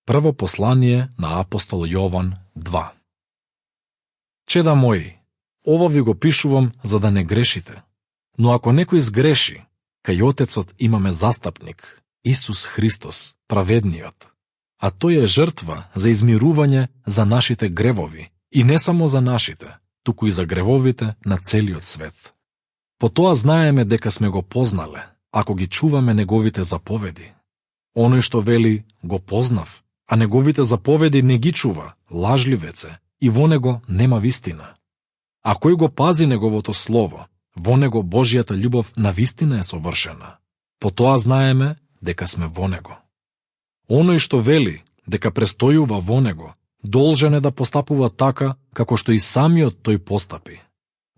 Прво послание на апостол Јован 2. Чеда мои, ова ви го пишувам за да не грешите. Но ако некој сгреши, кај Отецот имаме застапник, Исус Христос, праведниот, а тој е жртва за измирување за нашите гревови, и не само за нашите, туку и за гревовите на целиот свет. По тоа знаеме дека сме го познале, ако ги чуваме неговите заповеди. Оној што вели, го познав, а неговите заповеди не ги чува, лажливец е, и во него нема вистина. А кој го пази неговото слово, во него Божјата љубов на вистина е совршена. По тоа знаеме дека сме во него. Оној што вели дека престојува во него, должен е да постапува така, како што и самиот тој постапи.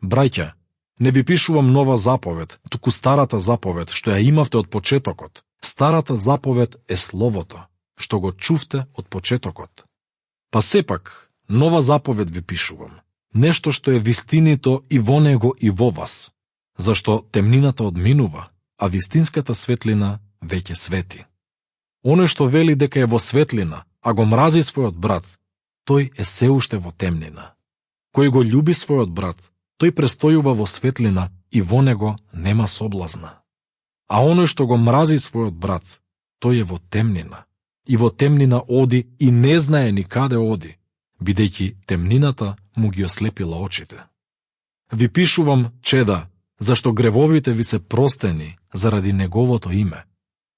Браќа, не ви пишувам нова заповед, туку старата заповед, што ја имавте од почетокот. Старата заповед е Словото, што го чувте од почетокот. Па сепак, нова заповед ви пишувам, нешто што е вистинито и во него и во вас, зашто темнината одминува, а вистинската светлина веќе свети. Оној што вели дека е во светлина, а го мрази својот брат, тој е се уште во темнина. Кој го љуби својот брат, тој престојува во светлина и во него нема соблазна. А оној што го мрази својот брат, тој е во темнина. И во темнина оди и не знае ни каде оди, бидејќи темнината му ги ослепила очите. Ви пишувам, чеда, зашто гревовите ви се простени заради неговото име.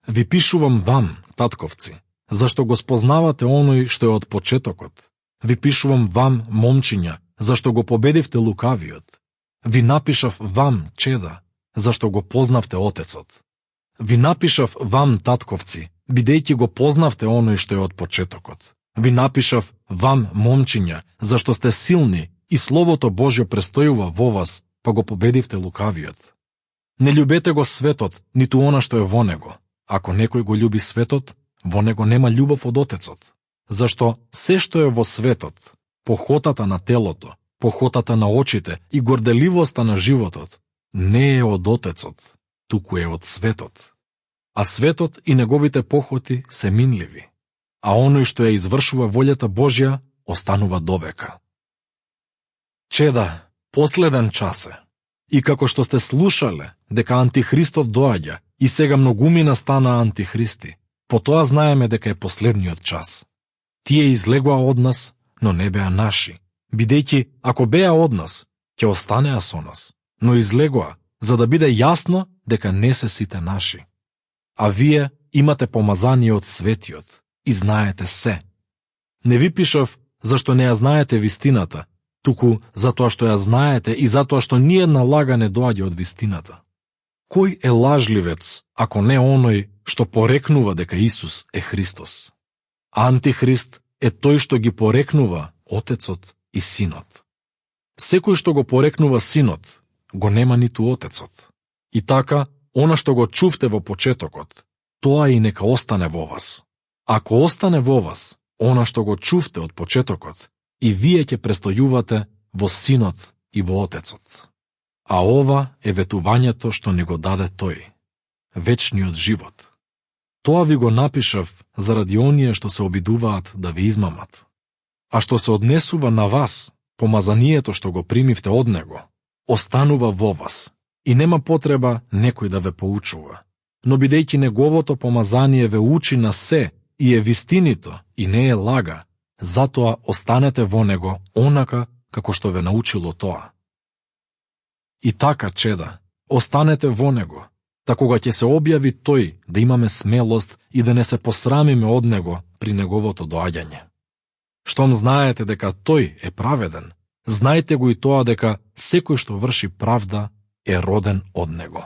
Ви пишувам вам, татковци, зашто го спознавате оној што е од почетокот. Ви пишувам вам, момчиња, зашто го победивте лукавиот. Ви напишав вам, чеда, зашто го познавте Отецот. Ви напишав вам, татковци, бидејќи го познавте оној што е од почетокот. Ви напишав вам, момчиња, зашто сте силни и Словото Божјо престојува во вас, па го победивте лукавиот. Не љубете го светот, ниту она што е во него. Ако некој го љуби светот, во него нема љубов од Отецот. Зашто се што е во светот, похотата на телото, похотата на очите и горделивоста на животот, не е од Отецот, туку е од светот. А светот и неговите похоти се минливи, а оној што ја извршува волјата Божја останува довека. Чеда, последен час е. И како што сте слушале дека Антихристот доаѓа и сега многумина стана антихристи, по тоа знаеме дека е последниот час. Тие излегоа од нас, но не беа наши, бидејќи ако беа од нас, ќе останеа со нас, но излегоа, за да биде јасно дека не се сите наши. А вие имате помазание од светиот и знаете се. Не ви пишав зашто не ја знаете вистината, туку затоа што ја знаете и затоа што ниедна лага не доаѓа од вистината. Кој е лажливец, ако не оној што порекнува дека Исус е Христос? Антихрист е тој што ги порекнува Отецот и Синот. Секој што го порекнува Синот, го нема ниту Отецот. И така, она што го чувте во почетокот, тоа и нека остане во вас. Ако остане во вас, она што го чувте од почетокот, и вие ќе престојувате во Синот и во Отецот. А ова е ветувањето што ни го даде тој, вечниот живот. Тоа ви го напишав заради оние што се обидуваат да ви измамат. А што се однесува на вас, помазанието што го примивте од него, останува во вас и нема потреба некој да ве поучува. Но бидејќи неговото помазание ве учи на се и е вистинито и не е лага, затоа останете во него онака како што ве научило тоа. И така, чеда, останете во него, та кога ќе се објави тој да имаме смелост и да не се посрамиме од него при неговото доаѓање. Штом знаете дека тој е праведен, знајте го и тоа дека секој што врши правда е роден од него.